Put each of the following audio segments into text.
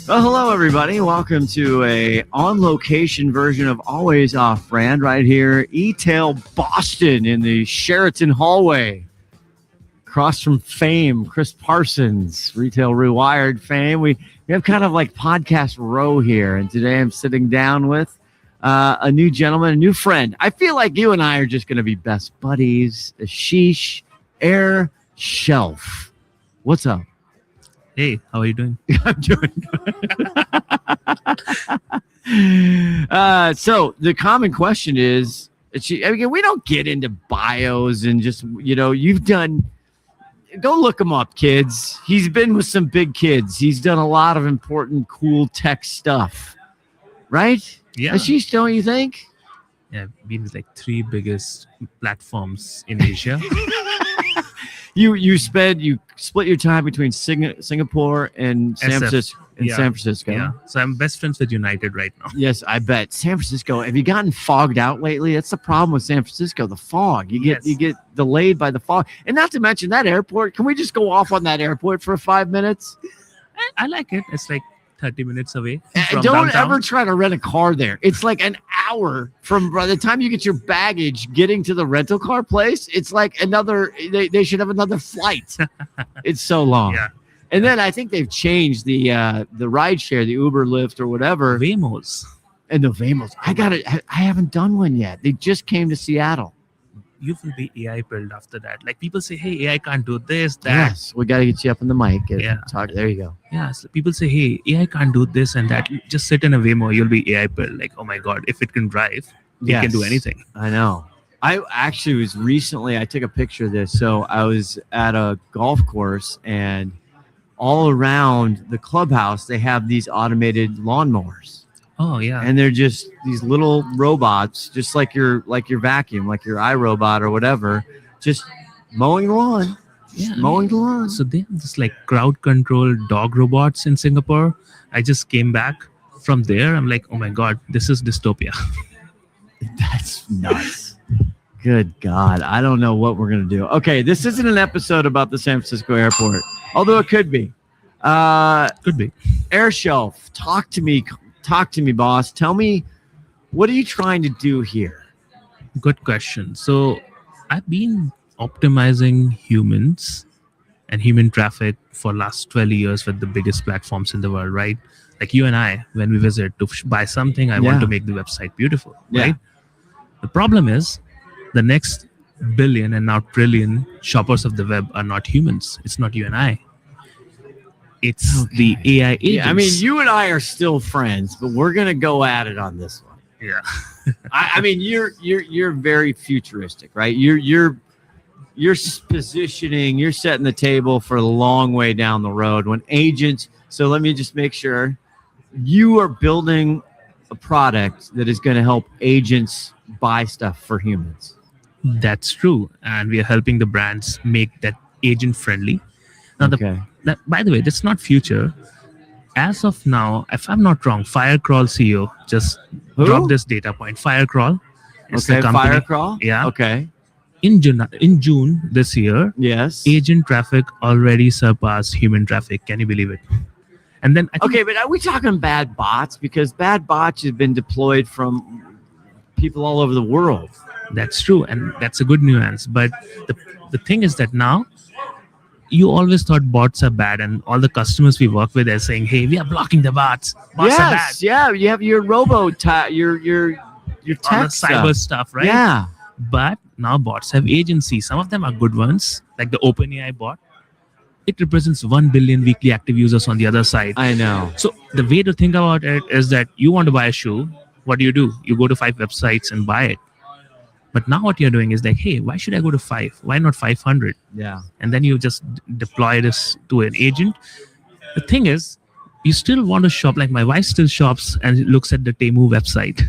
Well, hello, everybody. Welcome to a on-location version of Always Off-Brand right here, eTail Boston in the Sheraton hallway. Across from Fame, Chris Parsons, Retail Rewired fame. We have kind of like podcast row here, and today I'm sitting down with a new gentleman, a new friend. I feel like you and I are just going to be best buddies. Ashish AirShelf. What's up? Hey, how are you doing? I'm doing good. So the common question is, we don't get into bios and just, you've done, go look him up, kids. He's been with some big kids. He's done a lot of important, cool tech stuff, right? Yeah. Ashish, don't you think? Yeah, I've been with like 3 biggest platforms in Asia. You split your time between Singapore and San Francisco. San Francisco. Yeah. So I'm best friends with United right now. Yes, I bet. San Francisco. Have you gotten fogged out lately? That's the problem with San Francisco. The fog. You get delayed by the fog. And not to mention that airport. Can we just go off on that airport for 5 minutes? I like it. It's like 30 minutes away from Don't downtown. ever try to rent a car there. It's like an hour from by the time you get your baggage getting to the rental car place. It's like another, they should have another flight. It's so long. Yeah. And then I think they've changed the ride share, the Uber, Lyft, or whatever. Waymos. And the Waymos. I haven't done one yet. They just came to Seattle. You will be AI built after that. Like people say, hey, AI can't do this, that. Yes, we got to get you up on the mic. Yeah. Talk. There you go. Yeah. So people say, hey, AI can't do this and that. You just sit in a Waymo, you'll be AI built. Like, oh my God, if it can drive, it can do anything. I know. I actually was recently, I took a picture of this. So I was at a golf course and all around the clubhouse, they have these automated lawnmowers. Oh yeah. And they're just these little robots, just like your vacuum, like your iRobot or whatever, just mowing the lawn. Mowing the lawn. So they have this like crowd control dog robots in Singapore. I just came back from there. I'm like, oh my God, this is dystopia. That's nuts. Good God. I don't know what we're going to do. Okay, this isn't an episode about the San Francisco airport, although it could be. Could be. AirShelf, talk to me, boss. Tell me, what are you trying to do here? Good question. So I've been optimizing humans and human traffic for last 12 years with the biggest platforms in the world, right? Like you and I, when we visit to buy something, I want to make the website beautiful, right? The problem is the next billion and now trillion shoppers of the web are not humans. It's not you and I. It's the AI agents. Yeah, I mean, you and I are still friends, but we're gonna go at it on this one. Yeah. I mean, you're very futuristic, right? You're positioning, you're setting the table for a long way down the road when agents. So let me just make sure you are building a product that is going to help agents buy stuff for humans. That's true, and we are helping the brands make that agent friendly. Now, by the way, that's not future. As of now, if I'm not wrong, Firecrawl CEO just dropped this data point. Firecrawl. Okay, Firecrawl? Yeah. Okay. In June this year, yes, agent traffic already surpassed human traffic. Can you believe it? And then but are we talking bad bots? Because bad bots have been deployed from people all over the world. That's true, and that's a good nuance. But the thing is that now, you always thought bots are bad, and all the customers we work with are saying, "Hey, we are blocking the bots. Bots are bad." Yeah, you have your your tech all the cyber stuff, right? Yeah. But now bots have agency. Some of them are good ones, like the OpenAI bot. It represents 1 billion weekly active users on the other side. I know. So the way to think about it is that you want to buy a shoe. What do? You go to 5 websites and buy it. But now what you're doing is like, hey, why should I go to 5? Why not 500? Yeah. And then you just deploy this to an agent. The thing is, you still want to shop. Like my wife still shops and looks at the Temu website.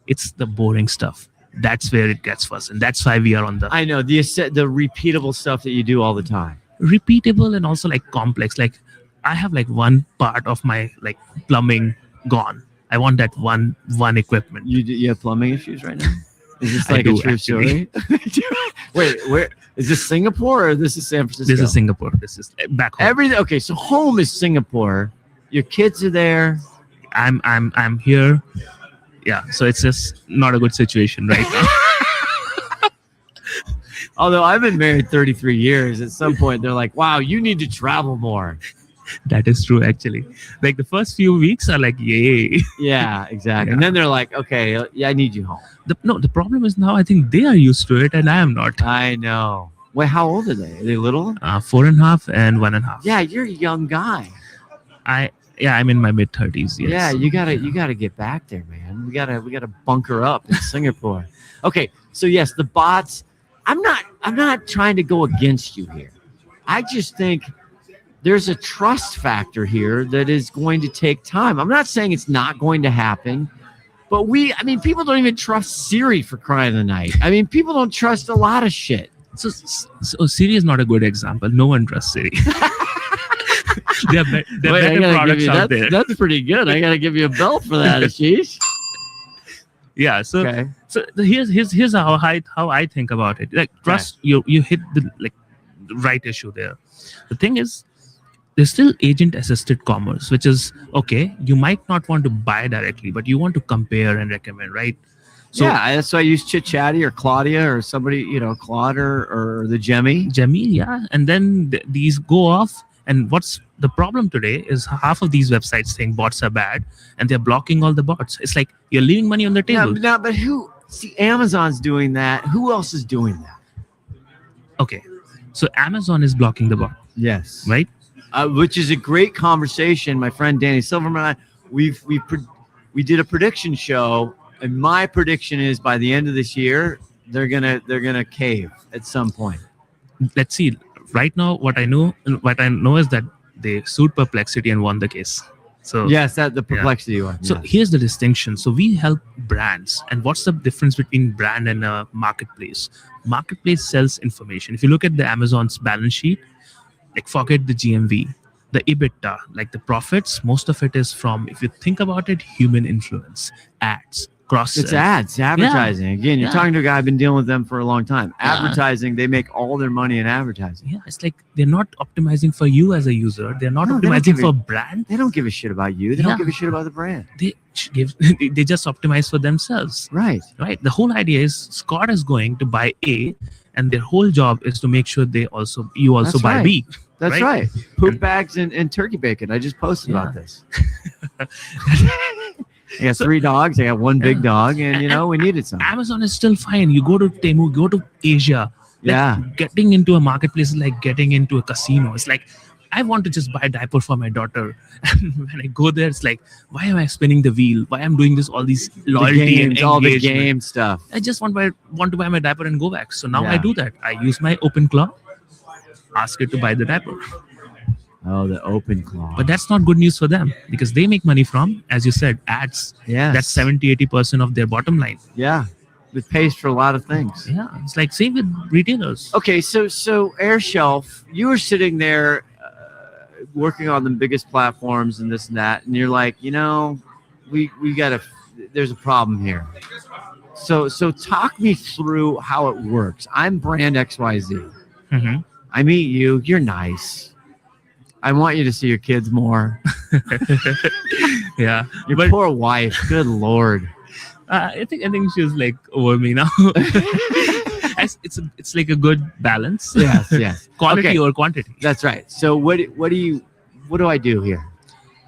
It's the boring stuff. That's where it gets first. And that's why we are on the... I know. The repeatable stuff that you do all the time. Repeatable and also like complex. Like I have like one part of my like plumbing gone. I want that one equipment. You have plumbing issues right now? Is this like a true story? Wait, where is this Singapore or this is San Francisco? This is Singapore. This is back home. Okay, so home is Singapore. Your kids are there. I'm here. Yeah, so it's just not a good situation right now. Although I've been married 33 years, at some point they're like, wow, you need to travel more. That is true, actually. Like the first few weeks are like, yay. Yeah, exactly. Yeah. And then they're like, okay, yeah, I need you home. The problem is now I think they are used to it and I am not. I know. Wait, how old are they? Are they little? 4.5 and 1.5. Yeah, you're a young guy. I'm in my mid 30s. Yes. Yeah, you gotta get back there, man. We gotta bunker up in Singapore. Okay, so yes, the bots. I'm not trying to go against you here. I just think there's a trust factor here that is going to take time. I'm not saying it's not going to happen, but people don't even trust Siri, for crying in the night. I mean, people don't trust a lot of shit. So Siri is not a good example. No one trusts Siri. There are better products out there. That's pretty good. I gotta give you a belt for that, Ashish. Yeah. So Okay. so here's how I think about it. Like trust, you hit the right issue there. The thing is, there's still agent assisted commerce, which is okay. You might not want to buy directly, but you want to compare and recommend, right? So, yeah, that's why I use Chit Chatty or Claudia or somebody, Claude or the Jemmy. Yeah. And then these go off. And what's the problem today is half of these websites saying bots are bad and they're blocking all the bots. It's like you're leaving money on the table. Yeah, but Amazon's doing that. Who else is doing that? Okay. So Amazon is blocking the bot, Yes. right? Which is a great conversation. My friend Danny Silverman and I, we did a prediction show, and my prediction is by the end of this year, they're gonna cave at some point. Let's see. Right now, what I know is that they sued Perplexity and won the case. So yes, that the Perplexity one. So yes. Here's the distinction. So we help brands, and what's the difference between brand and a marketplace? Marketplace sells information. If you look at the Amazon's balance sheet, like forget the GMV, the EBITDA, like the profits, most of it is from, if you think about it, human influence, ads, cross. It's ads, advertising. Yeah. Again, you're talking to a guy. I've been dealing with them for a long time. Yeah. Advertising, they make all their money in advertising. Yeah, it's like they're not optimizing for you as a user. They're not No, they don't optimizing give for a- brand. They don't give a shit about you. They don't give a shit about the brand. They just optimize for themselves. Right. Right. The whole idea is Scott is going to buy A, and their whole job is to make sure you also That's buy right. B. That's right. Poop bags and turkey bacon. I just posted about this. I got 3 dogs. I got 1 big dog, and we needed some. Amazon is still fine. You go to Temu, go to Asia. Yeah. Getting into a marketplace is like getting into a casino. It's like, I want to just buy a diaper for my daughter. And when I go there, it's like, why am I spinning the wheel? Why I'm doing all these loyalty and engagement? all the game stuff. I just want to buy my diaper and go back. So now Yeah. I do that. I use my open claw, ask it to buy the diaper. Oh, the open claw. But that's not good news for them because they make money from, as you said, ads. Yes. That's 70-80% of their bottom line. Yeah. It pays for a lot of things. Yeah. It's like same with retailers. Okay, so AirShelf, you were sitting there working on the biggest platforms and this and that, and you're like, we gotta. There's a problem here. So talk me through how it works. I'm brand XYZ. Mm-hmm. I meet you. You're nice. I want you to see your kids more. Yeah. Your poor wife. Good Lord. I think she's like over me now. It's like a good balance. Yes. Quality over quantity. That's right. So what do I do here?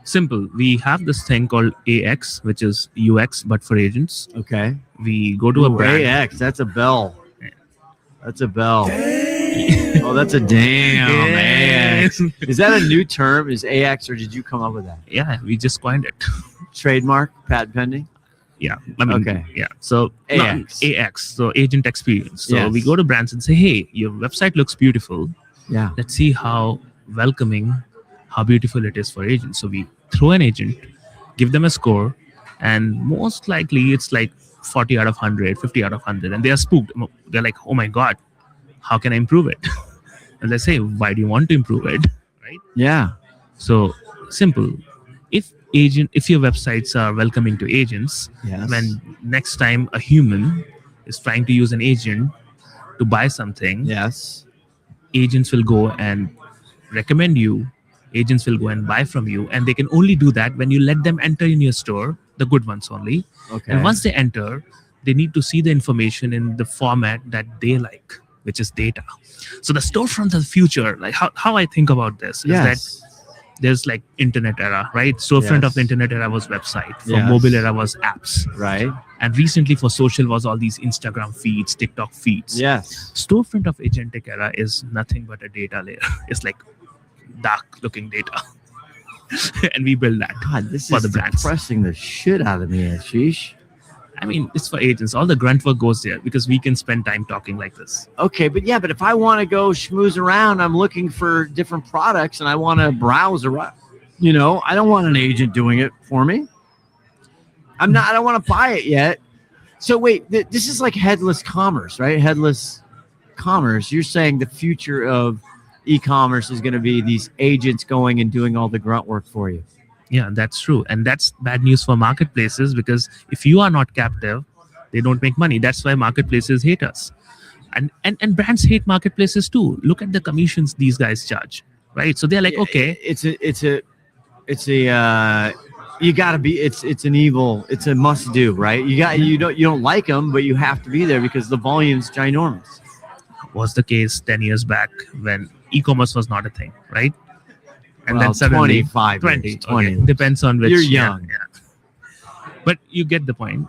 Simple. We have this thing called AX, which is UX, but for agents. Okay. We go to a brand. AX. That's a bell. That's a bell. Oh, that's a damn AX. Is that a new term? Is AX, or did you come up with that? Yeah, we just coined it. Trademark, patent pending. Yeah. I mean, Okay. Yeah. So AX. AX. So agent experience. So Yes. we go to brands and say, hey, your website looks beautiful. Yeah. Let's see how welcoming, how beautiful it is for agents. So we throw an agent, give them a score, and most likely it's like 40 out of 100, 50 out of 100. And they are spooked. They're like, oh my God, how can I improve it? And they say, why do you want to improve it? Right? Yeah. So simple. If your websites are welcoming to agents, Yes. when next time a human is trying to use an agent to buy something, Yes. agents will go and recommend you Agents will go and buy from you, and they can only do that when you let them enter in your store, the good ones only. Okay. And once they enter, they need to see the information in the format that they like, which is data. So the storefront of the future, like how I think about this is that Yes. there's like internet era, right? Storefront of the Yes. internet era was website. For Yes. mobile era was apps. Right. And recently for social was all these Instagram feeds, TikTok feeds. Yes. Storefront of agentic era is nothing but a data layer. It's like dark looking data. And we build that. God, this For is the brands. depressing the shit out of me, Ashish. I mean, it's for agents. All the grunt work goes there because we can spend time talking like this. Okay, but if I want to go schmooze around, I'm looking for different products and I want to browse around. I don't want an agent doing it for me. I don't want to buy it yet. So wait, this is like headless commerce, right? Headless commerce. You're saying the future of e-commerce is going to be these agents going and doing all the grunt work for you. Yeah, that's true. And that's bad news for marketplaces because if you are not captive, they don't make money. That's why marketplaces hate us. And brands hate marketplaces too. Look at the commissions these guys charge, right? So they're like, okay, It's you got to be it's an evil, it's a must do, right? You don't like them, but you have to be there because the volume's ginormous. was the case 10 years back when e-commerce was not a thing, right? And Well, then suddenly 25 years, 20, 20 okay. years. Depends on which. You're yeah, young. yeah. But you get the point.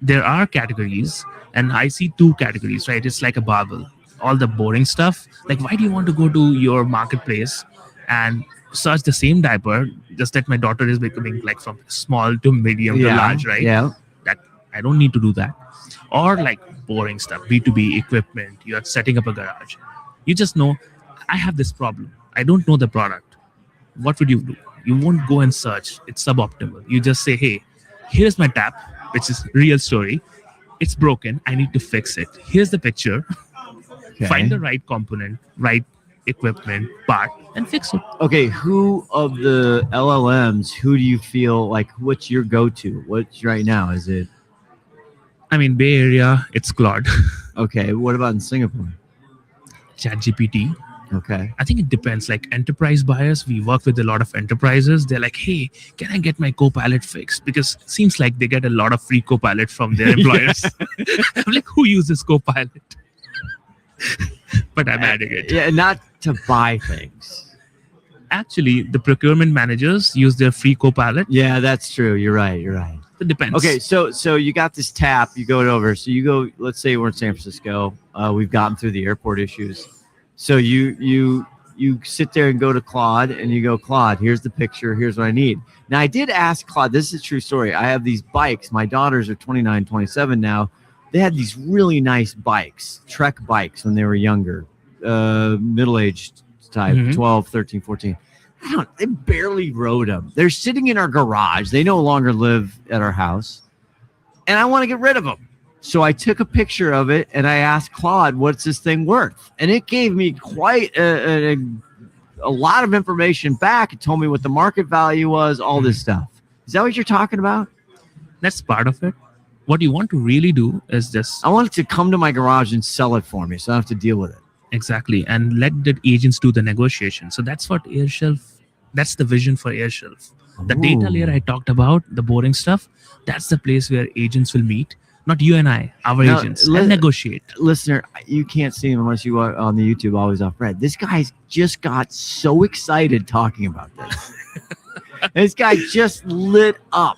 There are categories, and I see two categories, right? It's like a barbell. All the boring stuff. Like, why do you want to go to your marketplace and search the same diaper? Just that my daughter is becoming like from small to medium to large, right? Yeah. That I don't need to do that. Or like boring stuff, B2B equipment. You are setting up a garage. You just know, I have this problem. I don't know the product. What would you do? You won't go and search. It's suboptimal. You just say, hey, here's my tap, which is real story. It's broken. I need to fix it. Here's the picture. Okay. Find the right component, right equipment, part, and fix it. Okay, who of the LLMs, who do you feel like, what's your go-to? What's right now? Is it, I mean, Bay Area, it's Claude. okay, what about in Singapore? ChatGPT. Okay. I think it depends. Like enterprise buyers, we work with a lot of enterprises. They're like, hey, can I get my Copilot fixed? Because it seems like they get a lot of free Copilot from their employers. I'm like, who uses Copilot? But I'm adding it. Yeah, not to buy things. Actually, the procurement managers use their free Copilot. Yeah, that's true. You're right. It depends. Okay, so you got this tap, you go it over. So you go, let's say we're in San Francisco. We've gotten through the airport issues. So you sit there and go to Claude and you go, Claude, here's the picture. Here's what I need. Now, I did ask Claude, this is a true story. I have these bikes. My daughters are 29, 27 now. They had these really nice bikes, Trek bikes when they were younger, middle-aged type, 12, 13, 14. They barely rode them. They're sitting in our garage. They no longer live at our house. And I want to get rid of them. So I took a picture of it and I asked Claude, what's this thing worth? And it gave me quite a lot of information back. It told me what the market value was, all this stuff. Is that what you're talking about? That's part of it. What you want to really do is just I want it to come to my garage and sell it for me so I don't have to deal with it. exactly and let the agents do the negotiation. So that's what AirShelf, that's the vision for AirShelf. The data layer I talked about, the boring stuff, that's the place where agents will meet. Not you and I, our Now, agents, and negotiate. Listener, you can't see him unless you are on the YouTube Always Off Red. This guy's just got so excited talking about this. This guy just lit up.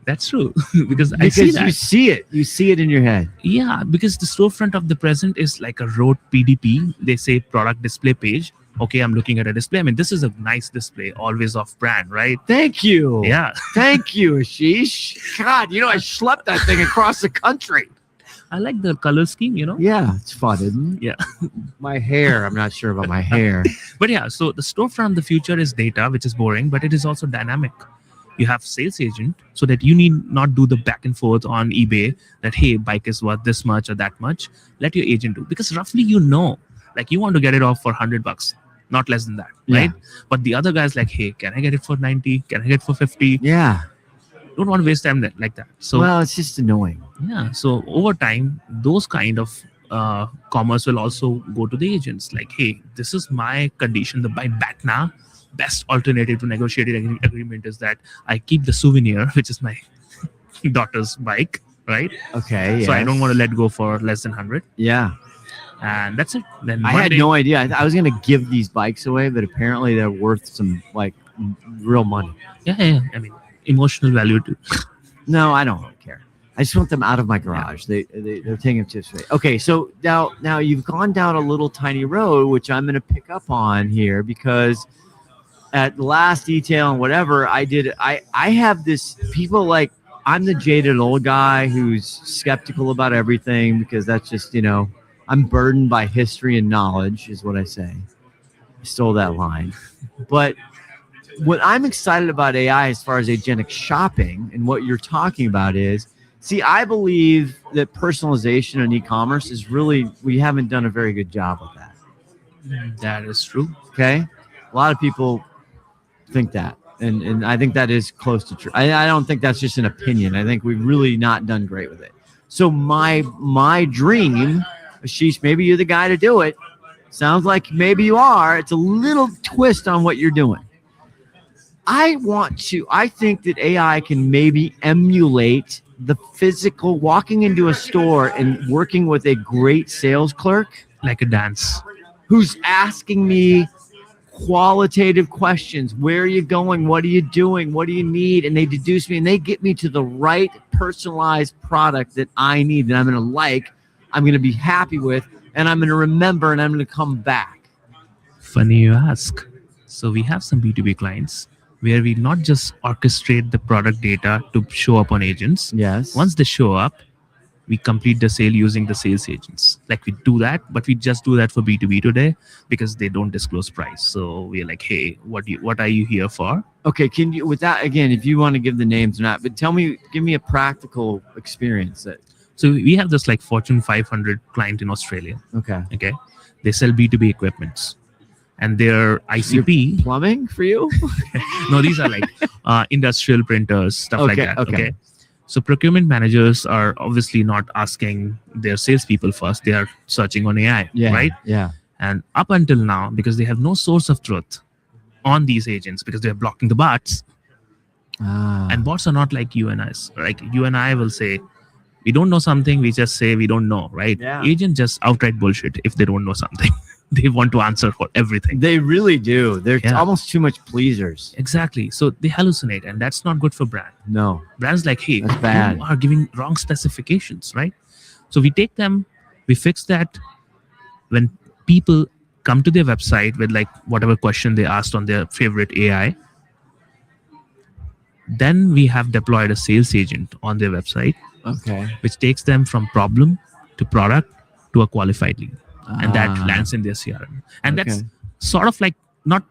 That's true. because I see that. You see it in your head. Yeah, because the storefront of the present is like a rote PDP. They say product display page. Okay, I'm looking at a display. I mean, this is a nice display, always off brand, right? Thank you. Yeah. Thank you, Ashish. God, I schlepped that thing across the country. I like the color scheme, Yeah, it's fun, isn't it? Yeah. My hair, I'm not sure about my hair. But yeah, so the storefront of the future is data, which is boring, but it is also dynamic. You have sales agent so that you need not do the back and forth on eBay that, hey, bike is worth this much or that much. Let your agent do, because roughly like you want to get it off for $100, not less than that, right? Yeah. But the other guy's like, hey, can I get it for 90? Can I get it for 50? Yeah. Don't want to waste time like that. So Well, it's just annoying. yeah, so over time, those kind of commerce will also go to the agents like, hey, this is my condition. The by BATNA, best alternative to negotiated agreement is that I keep the souvenir, which is my daughter's bike, right? Okay. So I don't yes. want to let go for less than 100, Yeah. and that's it. Then I had no idea. I was going to give these bikes away, but apparently they're worth some like real money. Yeah. I mean, emotional value too. No, I don't really care. I just want them out of my garage. They're taking them tips away. Okay, so now you've gone down a little tiny road, which I'm going to pick up on here because at the last eTail and whatever I have this people like I'm the jaded old guy who's skeptical about everything because that's just I'm burdened by history and knowledge is what I say. I stole that line, but what I'm excited about AI as far as agentic shopping and what you're talking about is, see, I believe that personalization in e-commerce is really, we haven't done a very good job with that. That is true. Okay. A lot of people think that. And I think that is close to true. I don't think that's just an opinion. I think we've really not done great with it. So my dream, Ashish, maybe you're the guy to do it. Sounds like maybe you are. It's a little twist on what you're doing. I think that AI can maybe emulate the physical walking into a store and working with a great sales clerk Like a dance. who's asking me qualitative questions. Where are you going? What are you doing? What do you need? And they deduce me and they get me to the right personalized product that I need, that I'm going to like, I'm going to be happy with, and I'm going to remember, and I'm going to come back. Funny you ask. So we have some B2B clients where we not just orchestrate the product data to show up on agents. Yes. Once they show up, we complete the sale using the sales agents. Like we do that, but we just do that for B2B today because they don't disclose price. So we're like, hey, what are you here for? Okay, can you, with that, again, if you want to give the names or not, but give me a practical experience that. So we have this like Fortune 500 client in Australia. Okay. Okay. They sell B2B equipments. And their ICP plumbing for you? No, these are like industrial printers, stuff like that. Okay. So procurement managers are obviously not asking their salespeople first. They are searching on AI, right? Yeah. And up until now, because they have no source of truth on these agents, because they're blocking the bots, and bots are not like you and us. Like you and I will say, we don't know something, we just say we don't know, right? Yeah. Agent just outright bullshit if they don't know something. They want to answer for everything. They really do. They're almost too much pleasers. Exactly. So they hallucinate, and that's not good for brand. No. Brand's like, hey, that's bad. You are giving wrong specifications, right? So we take them, we fix that. When people come to their website with like whatever question they asked on their favorite AI, then we have deployed a sales agent on their website, which takes them from problem to product to a qualified lead. And that lands in their CRM. And that's sort of like not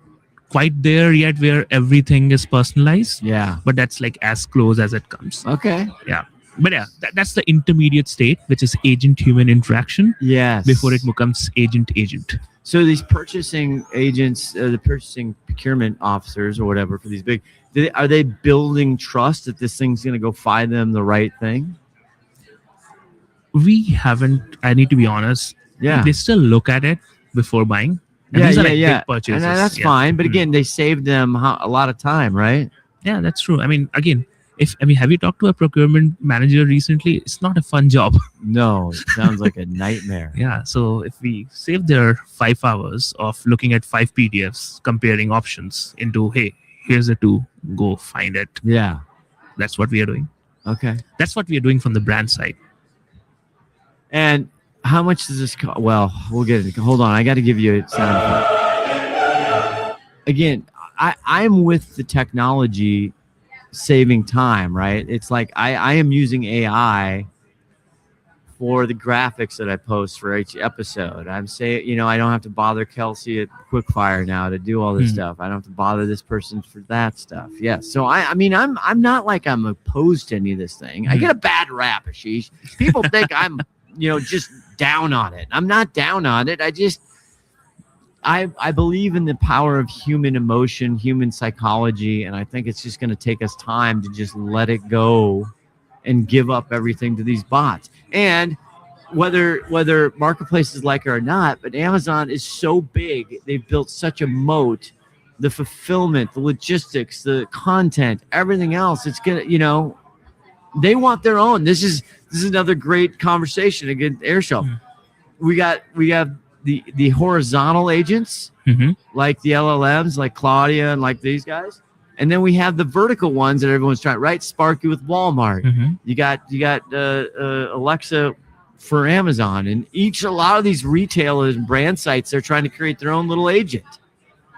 quite there yet where everything is personalized. Yeah. But that's like as close as it comes. Okay. Yeah. But yeah, that's the intermediate state, which is agent-human interaction. Yes. Before it becomes agent-agent. So these purchasing agents, the purchasing procurement officers or whatever for these big, are they building trust that this thing's going to go find them the right thing? We haven't, I need to be honest. Yeah. They still look at it before buying. And these are like big purchases. And that's fine. But again, they saved them a lot of time, right? Yeah, that's true. I mean, again, have you talked to a procurement manager recently? It's not a fun job. No, it sounds like a nightmare. Yeah. So if we save their 5 hours of looking at 5 PDFs, comparing options into, hey, here's the 2, go find it. Yeah. That's what we are doing. Okay. That's what we are doing from the brand side. And how much does this cost? Well, we'll get it. Hold on. I got to give you a sound effect. Again, I'm with the technology saving time, right? It's like I am using AI for the graphics that I post for each episode. I'm saying, I don't have to bother Kelsey at Quickfire now to do all this stuff. I don't have to bother this person for that stuff. Yes. So I'm not like I'm opposed to any of this thing. I get a bad rap, Ashish. People think I'm just down on it. I'm not down on it. I believe in the power of human emotion, human psychology, and I think it's just going to take us time to just let it go and give up everything to these bots. And whether marketplaces like it or not, but Amazon is so big, they've built such a moat. The fulfillment, the logistics, the content, everything else. It's gonna, they want their own. This is another great conversation against AirShelf. We have the horizontal agents, like the LLMs, like Claudia and like these guys, and then we have the vertical ones that everyone's trying. Right, Sparky with Walmart. You got Alexa for Amazon, and a lot of these retailers and brand sites, they're trying to create their own little agent.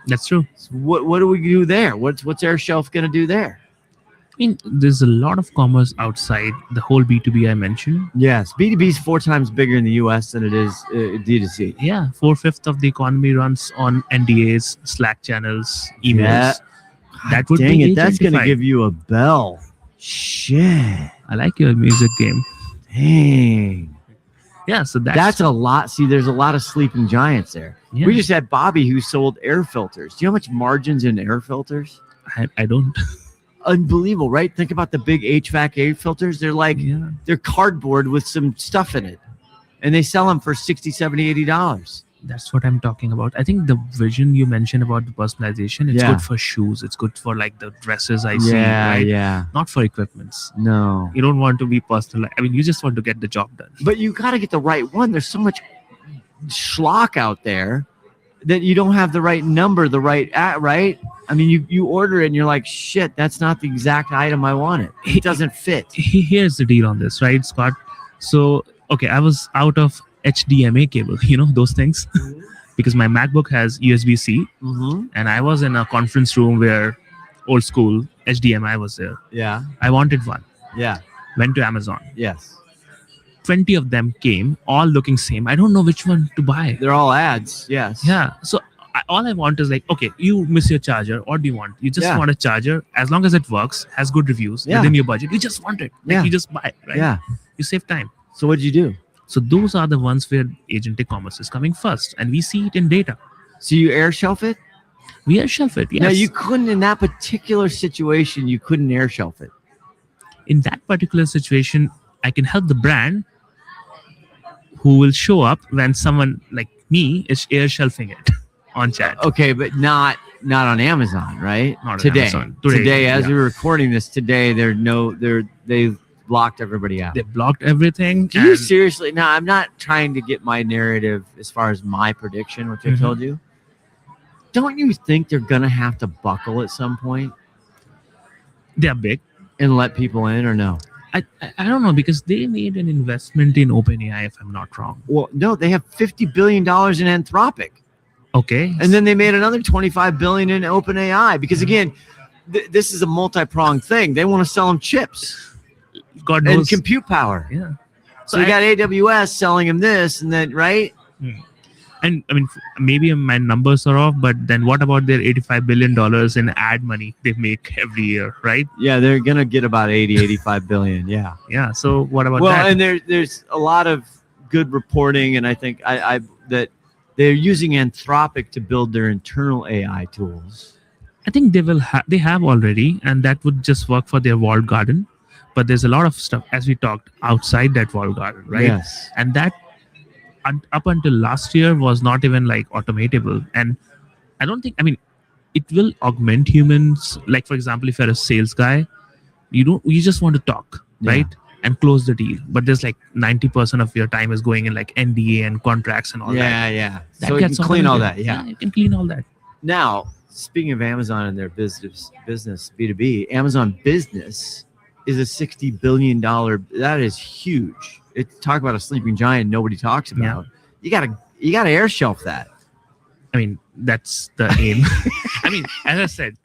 That's true. So what do we do there? What's AirShelf going to do there? I mean, there's a lot of commerce outside the whole B2B I mentioned. Yes, B2B is 4 times bigger in the US than it is D2C. Yeah, 4/5 of the economy runs on NDAs, Slack channels, emails. Yeah. That would Dang be it, that's going to agentified. give you a bell. Shit. I like your music game. Dang. Yeah, so That's a lot. See, there's a lot of sleeping giants there. Yeah. We just had Bobby who sold air filters. Do you know how much margins in air filters? I don't. Unbelievable, right? Think about the big HVAC air filters. They're like, they're cardboard with some stuff in it. And they sell them for $60, $70, $80. That's what I'm talking about. I think the vision you mentioned about the personalization, it's good for shoes. It's good for like the dresses I see, right? Yeah. Not for equipments. No. You don't want to be personal. I mean, you just want to get the job done. But you got to get the right one. There's so much schlock out there that you don't have the right number, right? I mean, you order it and you're like, shit, that's not the exact item I wanted. It doesn't fit. Here's the deal on this, right, Scott? So, okay, I was out of HDMI cable, those things, because my MacBook has USB-C, and I was in a conference room where old school HDMI was there. Yeah. I wanted one. Yeah. Went to Amazon. Yes. 20 of them came, all looking same. I don't know which one to buy. They're all ads. Yes. Yeah. So all I want is like, okay, you miss your charger. What do you want? You just want a charger. As long as it works, has good reviews, within your budget, you just want it. Like you just buy it, right? Yeah. You save time. So what'd you do? So those are the ones where agentic commerce is coming first. And we see it in data. So you AirShelf it? We AirShelf it, yes. No, you couldn't in that particular situation. You couldn't AirShelf it. In that particular situation, I can help the brand who will show up when someone like me is AirShelfing it on chat. Okay, but not on Amazon, right? Not today. on Amazon. Today, as we're recording this today, they've blocked everybody out. They blocked everything. Do you seriously? Now, I'm not trying to get my narrative as far as my prediction, which I told you. Don't you think they're gonna have to buckle at some point? They're big. And let people in, or no? I don't know, because they made an investment in OpenAI, if I'm not wrong. Well, no, they have $50 billion in Anthropic. Okay. And then they made another $25 billion in OpenAI, because again, this is a multi-pronged thing. They want to sell them chips. God knows. And compute power. Yeah. So you got AWS selling them this, and then right. And I mean, maybe my numbers are off, but then what about their $85 billion in ad money they make every year, right? Yeah, they're gonna get about 85 billion. Yeah. Yeah. So what about that? Well, and there's a lot of good reporting, and I think that they're using Anthropic to build their internal AI tools. I think they have already, and that would just work for their walled garden. But there's a lot of stuff, as we talked, outside that walled garden, right? Yes. And that up until last year was not even like automatable. And I don't think, I mean, it will augment humans. Like, for example, if you're a sales guy, you just want to talk, right? And close the deal. But there's like 90% of your time is going in like NDA and contracts and all that. Yeah. That So you can clean all that. Yeah. You can clean all that. Now, speaking of Amazon and their business B2B, Amazon Business is a $60 billion. That is huge. Talk about a sleeping giant nobody talks about. Yeah. You gotta AirShelf that. I mean, that's the aim. I mean, as I said,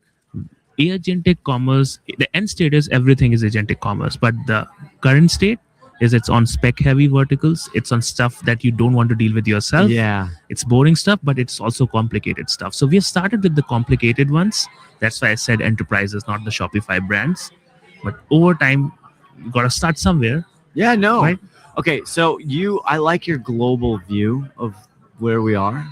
agentic commerce, the end state is everything is agentic commerce, but the current state is it's on spec heavy verticals. It's on stuff that you don't want to deal with yourself. Yeah. It's boring stuff, but it's also complicated stuff. So we have started with the complicated ones. That's why I said enterprises, not the Shopify brands. But over time, you got to start somewhere. Yeah, no. Right? Okay, so I like your global view of where we are.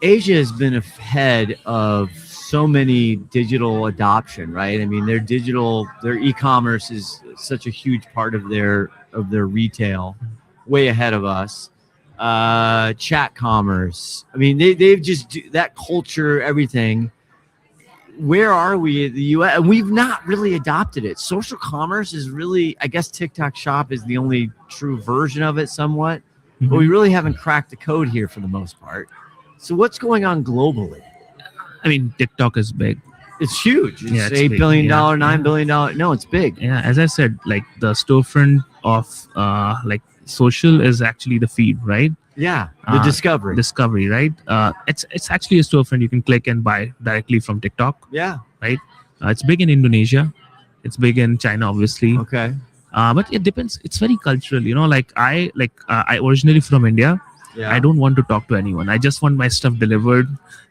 Asia has been ahead of so many digital adoption, right? I mean, their e-commerce is such a huge part of their retail. way ahead of us. Chat commerce. I mean, they've just that culture, everything. Where are we in the U.S.? And we've not really adopted it. Social commerce is really, I guess TikTok Shop is the only true version of it somewhat, but we really haven't cracked the code here for the most part. So what's going on globally? I mean, TikTok is big. It's huge. It's it's $8 big. billion, $9 billion. No, it's big. Yeah, as I said, like the storefront of like social is actually the feed, right? Yeah, the Discovery, right? It's actually a storefront you can click and buy directly from TikTok. Yeah. Right. It's big in Indonesia. It's big in China, obviously. Okay. But it depends. It's very cultural, Like I originally from India. Yeah. I don't want to talk to anyone. I just want my stuff delivered.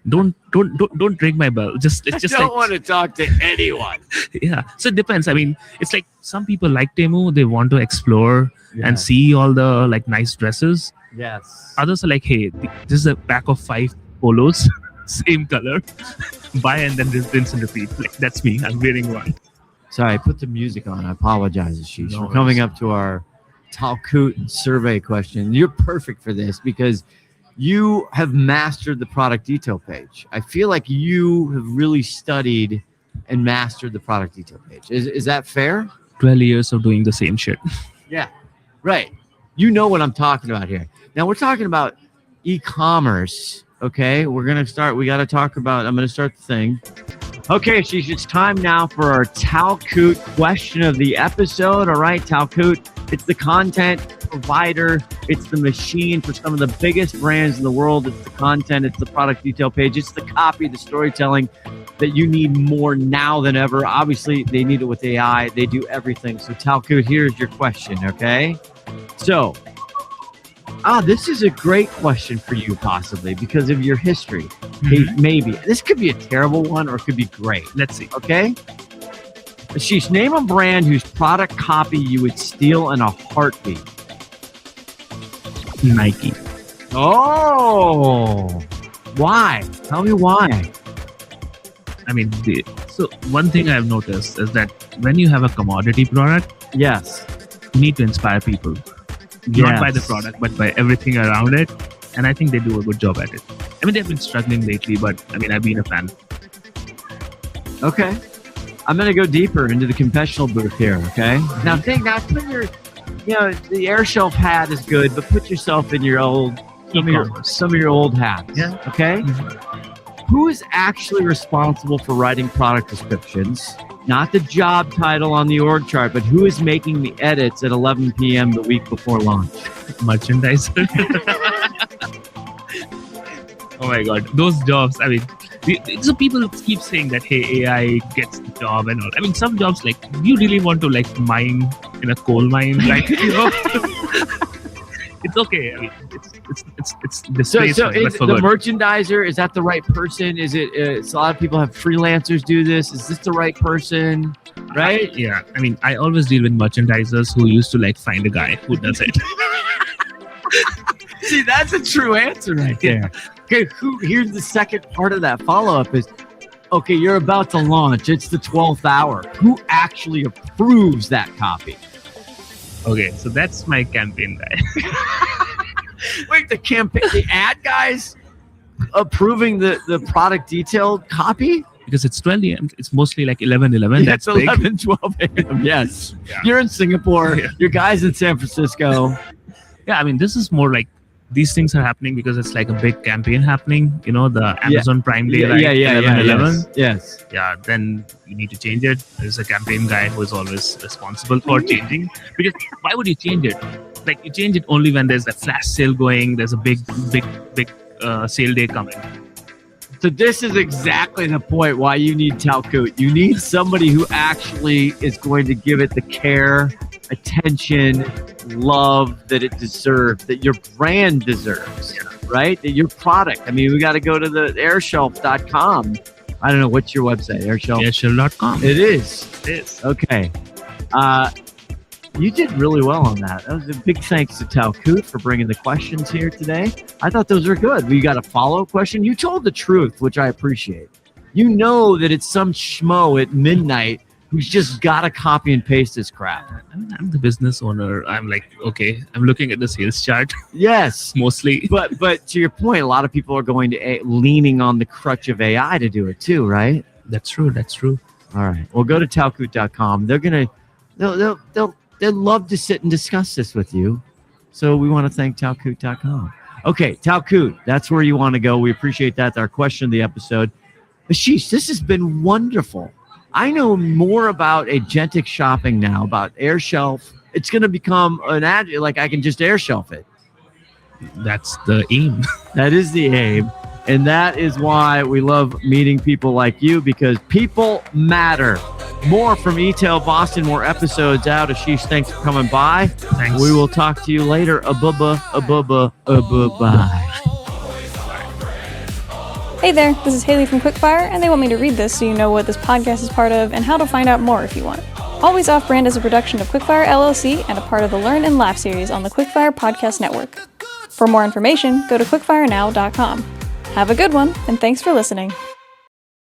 Don't ring my bell. It's just don't want to talk to anyone. Yeah. So it depends. I mean, it's like some people like Temu. They want to explore and Yes. see all the like nice dresses. Yes. Others are like, hey, this is a pack of 5 polos, same color. Buy and then rinse and repeat. Like that's me. I'm wearing one. Sorry, put the music on. I apologize, Ashish. No We're coming up to our Talcoot survey question. You're perfect for this because you have mastered the product detail page. I feel like you have really studied and mastered the product detail page. Is that fair? 12 years of doing the same shit. Yeah, right. You know what I'm talking about here. Now we're talking about e-commerce. Okay, we got to talk about, I'm going to start the thing. Okay, Ashish, it's time now for our Talcoot question of the episode. All right, Talcoot, it's the content provider. It's the machine for some of the biggest brands in the world. It's the content. It's the product detail page. It's the copy, the storytelling that you need more now than ever. Obviously, they need it with AI. They do everything. So, Talcoot, here's your question, okay? So, this is a great question for you, possibly, because of your history. Maybe. This could be a terrible one or it could be great. Let's see. Okay? Ashish, name a brand whose product copy you would steal in a heartbeat. Nike. Oh, why? Tell me why. I mean, so one thing I've noticed is that when you have a commodity product, Yes. you need to inspire people. Not by the product, but by everything around it. And I think they do a good job at it. I mean, they've been struggling lately, but I mean, I've been a fan. Okay. I'm going to go deeper into the confessional booth here, okay? Now, put the AirShelf hat is good, but put yourself in your some of your old hats, Yeah. okay? Who is actually responsible for writing product descriptions? Not the job title on the org chart, but who is making the edits at 11 p.m. the week before launch? Merchandiser. Oh my God, those jobs. I mean, so people keep saying that, hey, AI gets the job and all. I mean, some jobs, like, you really want to like mine in a coal mine, like, It's okay. I mean, it's disgraceful. So is the merchandiser, is that the right person? Is it? So a lot of people have freelancers do this. Is this the right person? Right? Yeah. I mean, I always deal with merchandisers who used to like find a guy who does it. See, that's a true answer right there. Okay, here's the second part of that follow-up is, okay, you're about to launch. It's the 12th hour. Who actually approves that copy? Okay, so that's my campaign guy. Wait, the ad guys approving the product detailed copy? Because it's 12 a.m. It's mostly like 11. That's it's 11, 12 a.m. Yes. Yeah. You're in Singapore. Yeah. Your guy's in San Francisco. Yeah, I mean, this is more like these things are happening because it's like a big campaign happening. The Amazon Prime Day, right? 11. Yes. Yeah, then you need to change it. There's a campaign guy who is always responsible for changing. Because why would you change it? Like, you change it only when there's a flash sale going, there's a big sale day coming. So this is exactly the point why you need Talcoot. You need somebody who actually is going to give it the care, attention, love that it deserves, that your brand deserves, right? That your product. I mean, we got to go to the airshelf.com. I don't know, what's your website? AirShelf? AirShelf.com. It is. It is. Okay. You did really well on that. That was a big thanks to Talcoot for bringing the questions here today. I thought those were good. We got a follow-up question. You told the truth, which I appreciate. You know that it's some schmo at midnight who's just got to copy and paste this crap. I mean, I'm the business owner. I'm like, okay, I'm looking at the sales chart Yes. mostly. But to your point, a lot of people are going to leaning on the crutch of AI to do it too, right? That's true. All right. Well, go to talkoot.com. They'd love to sit and discuss this with you. So we want to thank talkoot.com. Okay, Talkoot, that's where you want to go. We appreciate that. Our question of the episode. Ashish, this has been wonderful. I know more about agentic shopping now, about AirShelf. It's going to become like I can just AirShelf it. That's the aim. That is the aim. And that is why we love meeting people like you, because people matter. More from eTail Boston, more episodes out. Ashish, thanks for coming by. Thanks. We will talk to you later. Bye. Hey there, this is Haley from Quickfire, and they want me to read this so you know what this podcast is part of and how to find out more if you want. Always Off Brand is a production of Quickfire LLC and a part of the Learn and Laugh series on the Quickfire Podcast Network. For more information, go to quickfirenow.com. Have a good one, and thanks for listening.